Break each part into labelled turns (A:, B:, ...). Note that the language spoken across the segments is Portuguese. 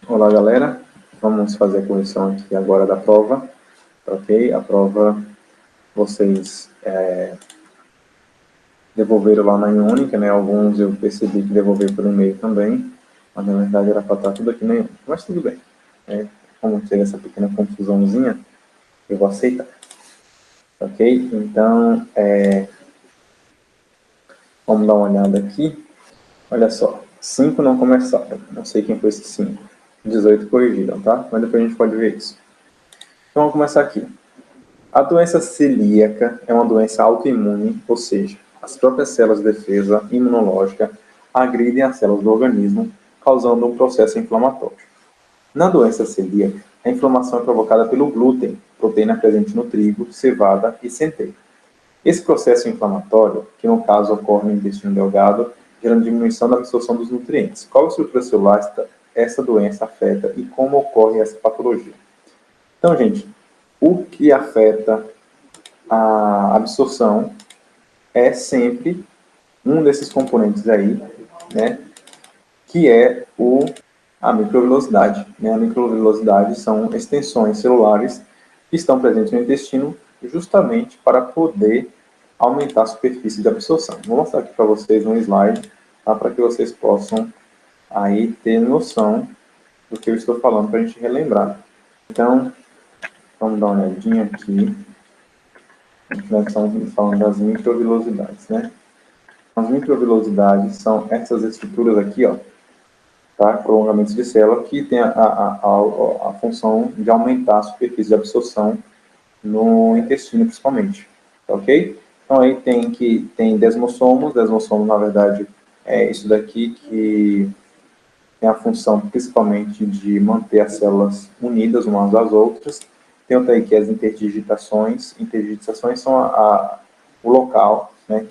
A: Olá, galera. Vamos fazer a correção aqui agora da prova, ok? A prova vocês devolveram lá na Iônica, né? Alguns eu percebi que devolveram pelo e-mail também, mas na verdade era para estar tudo aqui na Iônica. Mas tudo bem, né? Como teve essa pequena confusãozinha, eu vou aceitar, ok? Então, vamos dar uma olhada aqui. Olha só, 5 não começaram, não sei quem foi esse 5. 18 corrigiram, tá? Mas depois a gente pode ver isso. Então vamos começar aqui. A doença celíaca é uma doença autoimune, ou seja, as próprias células de defesa imunológica agridem as células do organismo, causando um processo inflamatório. Na doença celíaca, a inflamação é provocada pelo glúten, proteína presente no trigo, cevada e centeio. Esse processo inflamatório, que no caso ocorre no intestino delgado, gera diminuição da absorção dos nutrientes. Qual estrutura celular essa doença afeta e como ocorre essa patologia? Então, gente, o que afeta a absorção é sempre um desses componentes aí, né, que é a microvilosidade. Né? A microvilosidade são extensões celulares que estão presentes no intestino justamente para poder aumentar a superfície de absorção. Vou mostrar aqui para vocês um slide, tá, para que vocês possam aí ter noção do que eu estou falando para a gente relembrar. Então, vamos dar uma olhadinha aqui. Nós estamos falando das microvilosidades, né? As microvilosidades são essas estruturas aqui, ó, tá? Prolongamentos de célula que tem a função de aumentar a superfície de absorção no intestino, principalmente, tá, ok? Então aí tem desmossomos na verdade é isso daqui que tem a função principalmente de manter as células unidas umas às outras. Tem outra aí que é as interdigitações. Interdigitações são o local, né,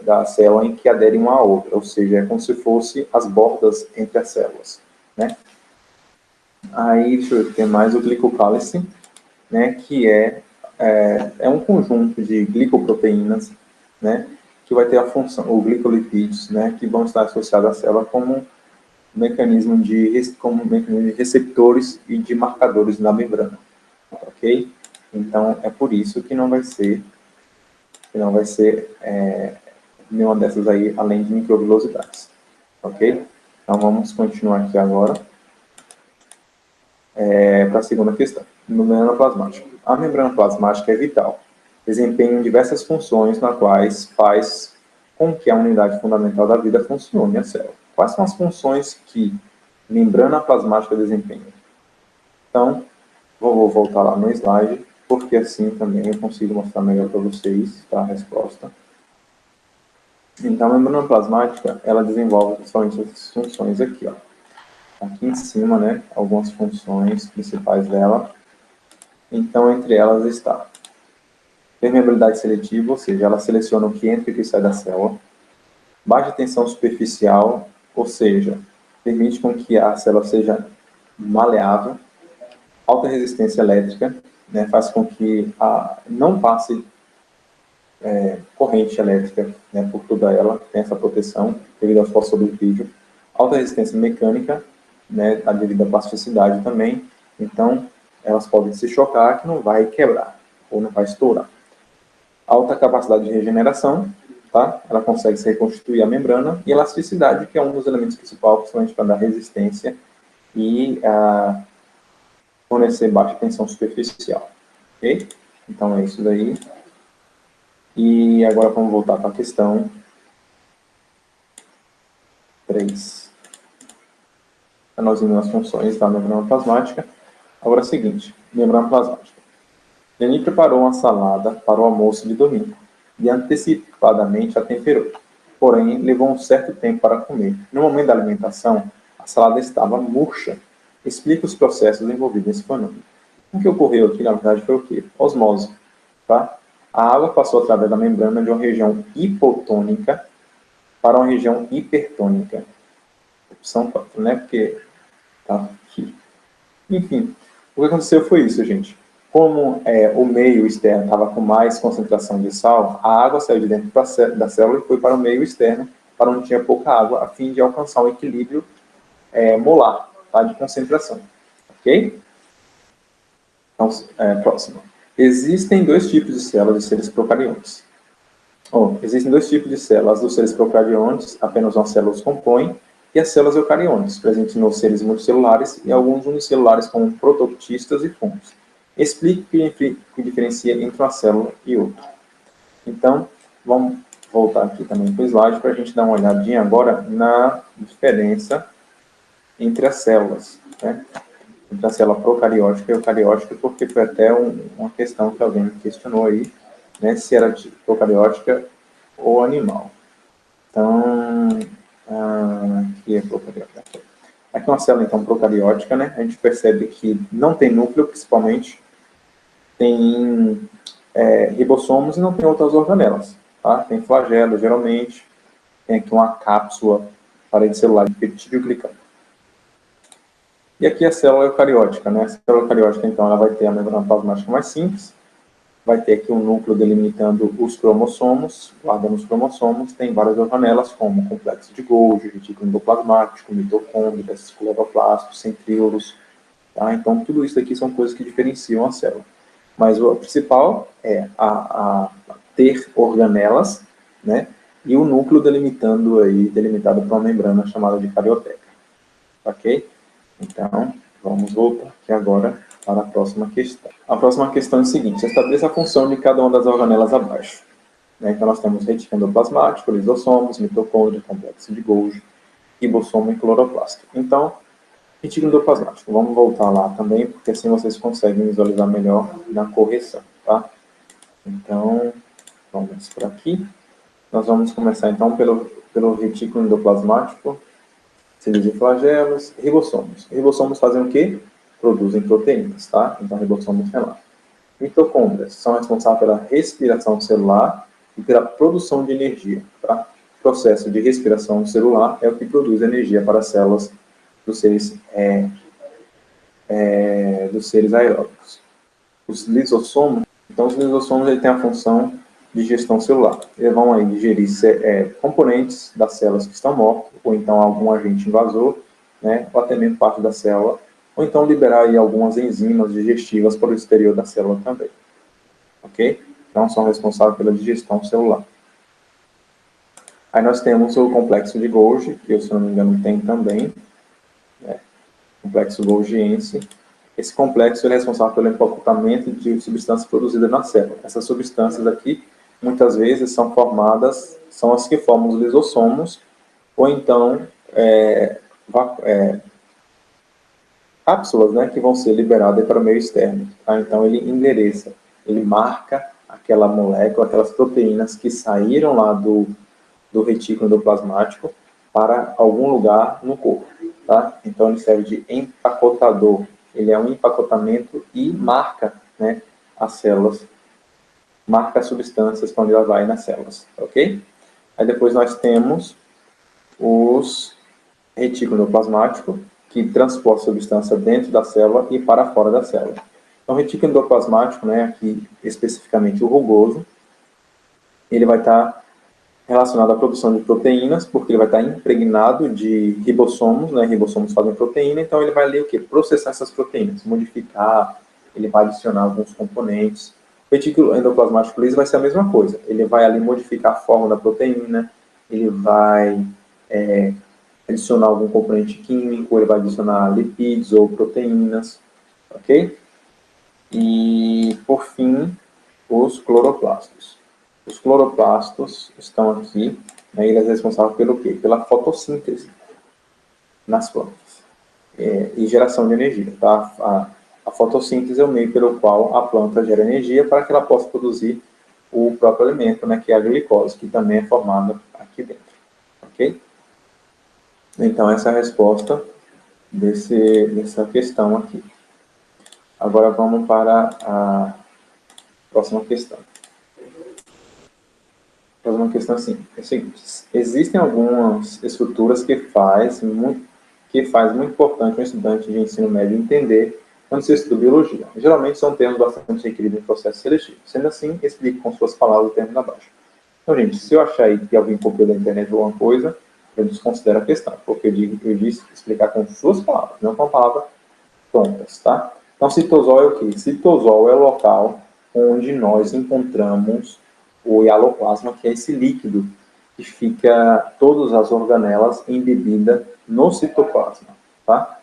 A: da célula em que aderem uma à outra, ou seja, é como se fosse as bordas entre as células, né? Aí, deixa eu ver, tem mais o glicocálice, né, que é um conjunto de glicoproteínas, né, que vai ter a função, o glicolipídios, né, que vão estar associados à célula como mecanismo de receptores e de marcadores na membrana, ok? Então, é por isso que não vai ser nenhuma dessas aí, além de microvilosidades, ok? Então, vamos continuar aqui agora para a segunda questão. Membrana plasmática. A membrana plasmática é vital. Desempenha diversas funções na quais faz com que a unidade fundamental da vida funcione, a célula. Quais são as funções que membrana plasmática desempenha? Então, vou voltar lá no slide, porque assim também eu consigo mostrar melhor para vocês, tá, a resposta. Então, a membrana plasmática, ela desenvolve principalmente essas funções aqui, ó. Aqui em cima, né, algumas funções principais dela. Então, entre elas está permeabilidade seletiva, ou seja, ela seleciona o que entra e o que sai da célula. Baixa tensão superficial, ou seja, permite com que a célula seja maleável. Alta resistência elétrica, né, faz com que não passe corrente elétrica, né, por toda ela, tem essa proteção devido ao fosfolipídio. Alta resistência mecânica, né, devido à plasticidade também. Então, elas podem se chocar que não vai quebrar ou não vai estourar. Alta capacidade de regeneração, tá? Ela consegue se reconstituir a membrana, e elasticidade, que é um dos elementos principais, principalmente para dar resistência e fornecer baixa tensão superficial, ok? Então é isso daí. E agora vamos voltar para a questão 3. Nós vimos as funções da membrana plasmática. Agora é o seguinte, membrana plasmática. Leni preparou uma salada para o almoço de domingo e antecipadamente a temperou. Porém, levou um certo tempo para comer. No momento da alimentação, a salada estava murcha. Explica os processos envolvidos nesse fenômeno. O que ocorreu aqui, na verdade, foi o quê? Osmose. Tá? A água passou através da membrana de uma região hipotônica para uma região hipertônica. Opção 4, né? Porque tá aqui. Enfim, o que aconteceu foi isso, gente. Como o meio externo estava com mais concentração de sal, a água saiu de dentro da célula e foi para o meio externo, para onde tinha pouca água, a fim de alcançar um equilíbrio molar. tá? De concentração, ok? Então, próximo. Existem dois tipos de células de seres procariontes. Existem dois tipos de células dos seres procariontes, apenas uma célula os compõe, e as células eucariontes, presentes nos seres multicelulares e alguns unicelulares, como prototistas e fungos. Explique o que diferencia entre uma célula e outra. Então, vamos voltar aqui também para o slide para a gente dar uma olhadinha agora na diferença entre as células, né? Entre a célula procariótica e eucariótica, porque foi até uma questão que alguém me questionou aí, né, se era procariótica ou animal. Então, aqui é procariótica. Aqui é uma célula, então, procariótica, né? A gente percebe que não tem núcleo, principalmente, tem ribossomos e não tem outras organelas, tá? Tem flagelo, geralmente, tem aqui uma cápsula, parede celular de peptídeo glicano. E aqui a célula eucariótica, né? A célula eucariótica, então, ela vai ter a membrana plasmática mais simples, vai ter aqui um núcleo delimitando os cromossomos, guardando os cromossomos, tem várias organelas, como o complexo de Golgi, retículo endoplasmático, mitocôndrias, cloroplastos, centríolos, tá? Então, tudo isso aqui são coisas que diferenciam a célula. Mas o principal é ter organelas, né? E o núcleo delimitado por uma membrana chamada de carioteca, ok? Então, vamos voltar aqui agora para a próxima questão. A próxima questão é a seguinte: estabeleça a função de cada uma das organelas abaixo. Então, nós temos retículo endoplasmático, lisossomos, mitocôndria, complexo de Golgi, ribossomo e cloroplasto. Então, retículo endoplasmático. Vamos voltar lá também, porque assim vocês conseguem visualizar melhor na correção, tá? Então, vamos por aqui. Nós vamos começar, então, pelo retículo endoplasmático, cílios e flagelos, ribossomos. Ribossomos fazem o quê? Produzem proteínas, tá? Então, ribossomos relatos. Mitocôndrias são responsáveis pela respiração celular e pela produção de energia, tá? O processo de respiração celular é o que produz energia para as células dos seres aeróbicos. Os lisossomos, então os lisossomos ele têm a função de digestão celular. Eles vão aí digerir componentes das células que estão mortas, ou então algum agente invasor, né, ou até mesmo parte da célula, ou então liberar aí algumas enzimas digestivas para o exterior da célula também. Ok? Então são responsáveis pela digestão celular. Aí nós temos o complexo de Golgi, que, se não me engano, tem também, né, complexo golgiense. Esse complexo é responsável pelo empacotamento de substâncias produzidas na célula. Essas substâncias aqui, muitas vezes, são as que formam os lisossomos, ou então cápsulas, né, que vão ser liberadas para o meio externo. Tá? Então, ele endereça, ele marca aquela molécula, aquelas proteínas que saíram lá do retículo endoplasmático para algum lugar no corpo. Tá? Então, ele serve de empacotador. Ele é um empacotamento e marca, né, as células, marca as substâncias quando ela vai nas células, ok? Aí depois nós temos os retículo endoplasmático, que transporta a substância dentro da célula e para fora da célula. Então, o retículo endoplasmático, né, aqui especificamente o rugoso, ele vai estar relacionado à produção de proteínas, porque ele vai estar impregnado de ribossomos, né? Ribossomos fazem proteína, então ele vai ali o quê? Processar essas proteínas, modificar, ele vai adicionar alguns componentes. O retículo endoplasmático liso vai ser a mesma coisa, ele vai ali modificar a forma da proteína, ele vai adicionar algum componente químico, ele vai adicionar lipídios ou proteínas, ok? E, por fim, os cloroplastos. Os cloroplastos estão aqui, né, eles são responsáveis pelo quê? Pela fotossíntese nas plantas e geração de energia. Tá? A fotossíntese é o meio pelo qual a planta gera energia para que ela possa produzir o próprio alimento, né, que é a glicose, que também é formada aqui dentro. Ok? Então, essa é a resposta dessa questão aqui. Agora vamos para a próxima questão. Uma questão assim, é o seguinte: existem algumas estruturas que faz muito importante um estudante de ensino médio entender quando se estuda biologia. Geralmente são termos bastante requeridos em processo seletivo. Sendo assim, explique com suas palavras o termo abaixo. Então, gente, se eu achar aí que alguém copiou da internet alguma coisa, eu desconsidero a questão, porque eu disse explicar com suas palavras, não com palavras prontas, tá? Então, citosol é o quê? Citosol é o local onde nós encontramos o hialoplasma, que é esse líquido que fica todas as organelas embebida no citoplasma, tá?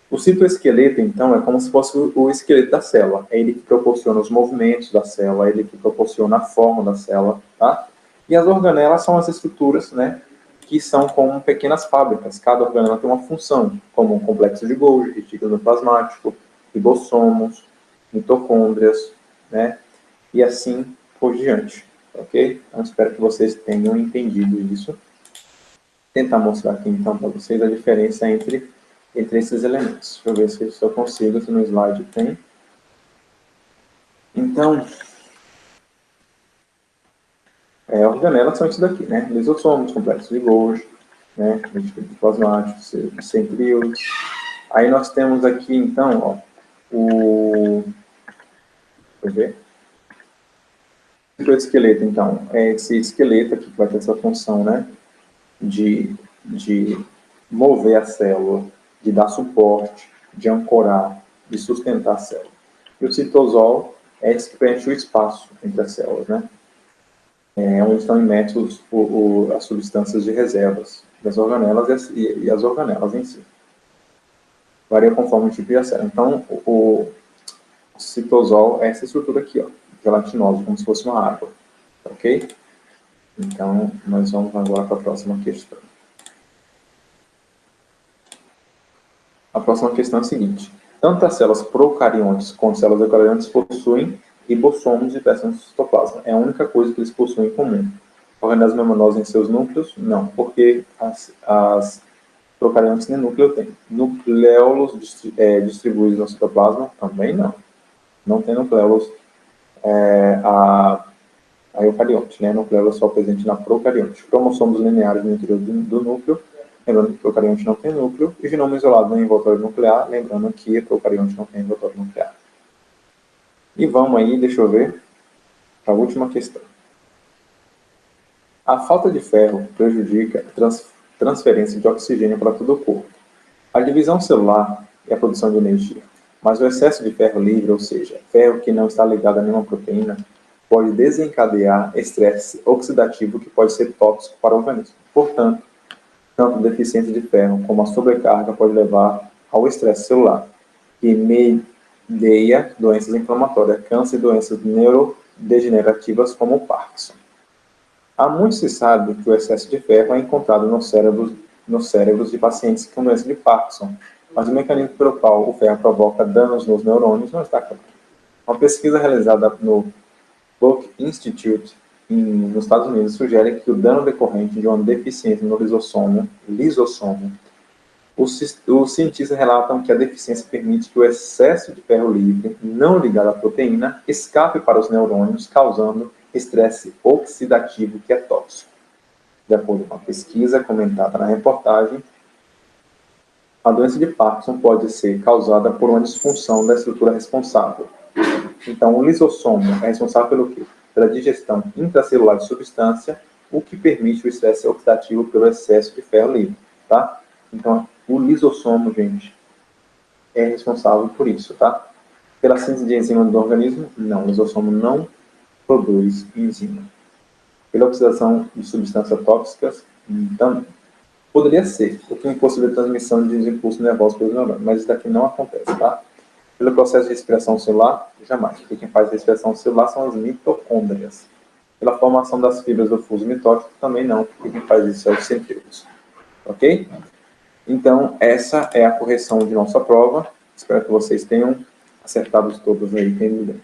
A: O citoesqueleto, então, é como se fosse o esqueleto da célula. É ele que proporciona os movimentos da célula, é ele que proporciona a forma da célula, tá? E as organelas são as estruturas, né, que são como pequenas fábricas. Cada organela tem uma função, como um complexo de Golgi, retículo plasmático, ribossomos, mitocôndrias, né, e assim por diante, ok? Então, espero que vocês tenham entendido isso. Vou tentar mostrar aqui, então, para vocês a diferença entre esses elementos. Deixa eu ver se eu consigo, se no slide tem. Então, organelas são isso daqui, né? Lisossomos, complexos de Golgi, né? Retículos plasmáticos, centríolos. Aí nós temos aqui, então, ó, deixa eu ver. O esqueleto, então, é esse esqueleto aqui que vai ter essa função, né? De mover a célula, de dar suporte, de ancorar, de sustentar a célula. E o citosol é esse que preenche o espaço entre as células, né? É onde estão imersos as substâncias de reservas das organelas e as organelas em si. Varia conforme o tipo de célula. Então, o citosol é essa estrutura aqui, ó, gelatinosa, como se fosse uma água, ok? Então, nós vamos agora para a próxima questão. A próxima questão é a seguinte: tanto as células procariontes quanto células eucariontes possuem ribossomos e peças no citoplasma. É a única coisa que eles possuem em comum. Organelas membranosas em seus núcleos? Não, porque as procariontes nem núcleo têm. Nucleolos distribuídos no citoplasma? Também não. Não tem nucleolos a eucarionte, né? Nucleolo só presente na procarionte. Cromossomos lineares no interior do núcleo, lembrando que o procarionte não tem núcleo, e genoma isolado no envoltório nuclear, lembrando que o procarionte não tem envoltório nuclear. E vamos aí, deixa eu ver, para a última questão. A falta de ferro prejudica a transferência de oxigênio para todo o corpo, a divisão celular e a produção de energia. Mas o excesso de ferro livre, ou seja, ferro que não está ligado a nenhuma proteína, pode desencadear estresse oxidativo que pode ser tóxico para o organismo. Portanto, tanto a deficiência de ferro como a sobrecarga pode levar ao estresse celular, que media doenças inflamatórias, câncer e doenças neurodegenerativas como o Parkinson. Há muito se sabe que o excesso de ferro é encontrado nos cérebros de pacientes com doença de Parkinson, mas o mecanismo pelo qual o ferro provoca danos nos neurônios não está claro. Uma pesquisa realizada no Buck Institute, nos Estados Unidos, sugere que o dano decorrente de uma deficiência no lisossomo, os cientistas relatam que a deficiência permite que o excesso de ferro livre, não ligado à proteína, escape para os neurônios, causando estresse oxidativo que é tóxico. De acordo com a pesquisa comentada na reportagem, a doença de Parkinson pode ser causada por uma disfunção da estrutura responsável. Então, o lisossomo é responsável pelo quê? Pela digestão intracelular de substância, o que permite o estresse oxidativo pelo excesso de ferro livre, tá? Então, o lisossomo, gente, é responsável por isso, tá? Pela síntese de enzima do organismo? Não, o lisossomo não produz enzima. Pela oxidação de substâncias tóxicas? Também. Poderia ser, o que impossibilita a transmissão de impulsos nervosos pelos neurônios, mas isso daqui não acontece, tá? Pelo processo de respiração celular? Jamais. Porque quem faz a respiração celular são as mitocôndrias. Pela formação das fibras do fuso mitótico? Também não, porque quem faz isso é os centríolos. Ok? Então, essa é a correção de nossa prova. Espero que vocês tenham acertado todas aí, entendido bem.